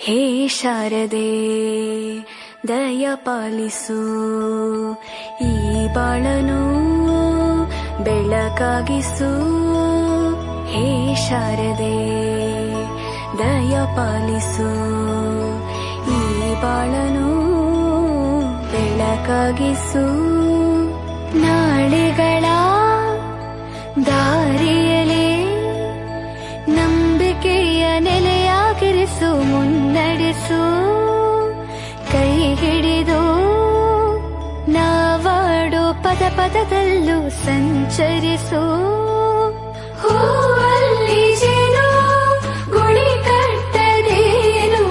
ಹೇ ಶಾರದೆ ದಯ ಪಾಲಿಸು, ಈ ಬಾಳನು ಬೆಳಕಾಗಿಸು. ಹೇ ಶಾರದೆ ದಯ ಪಾಲಿಸು, ಈ ಬಾಳನು ಬೆಳಕಾಗಿಸು. ನಾಳೆಗಳ ದಾರಿಯಲೇ ನಂಬಿಕೆಯ ನೆಲೆಯಾಗಿರಿಸು, ಮುನ್ನಡೆಸು. ಕೈ ಹಿಡಿದು ನಾವಾಡೋ ಪದ ಪದದಲ್ಲೂ ಸಂಚರಿಸು. ಹೂವಲ್ಲಿ ಜೇನು ಗುಳಿ ಕಟ್ಟದೇನು,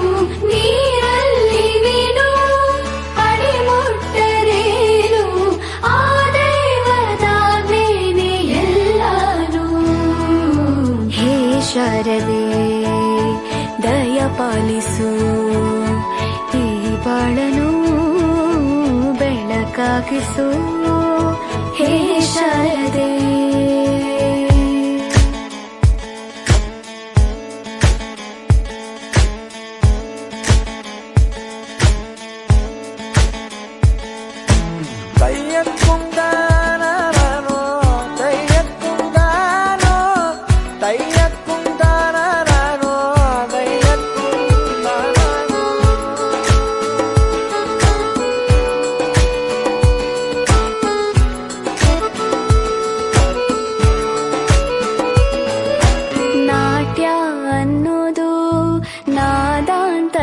ನೀರಲ್ಲಿ ಮೀನು ಅಡಿ ಮುಟ್ಟರೇನು, ಆ ದೈವದಾಜ್ಞೆನೇ ಎಲ್ಲಾನು. ಹೇ ಶಾರದೆ ದಯ ಪಾಲಿಸು, ಈ ಬಾಳನು ಬೆಳಕಾಗಿಸು. ಹೇ ಶಾರದೆ ನಾಟ್ಯ ಅನ್ನೋದು ನಾದ ಅಂತ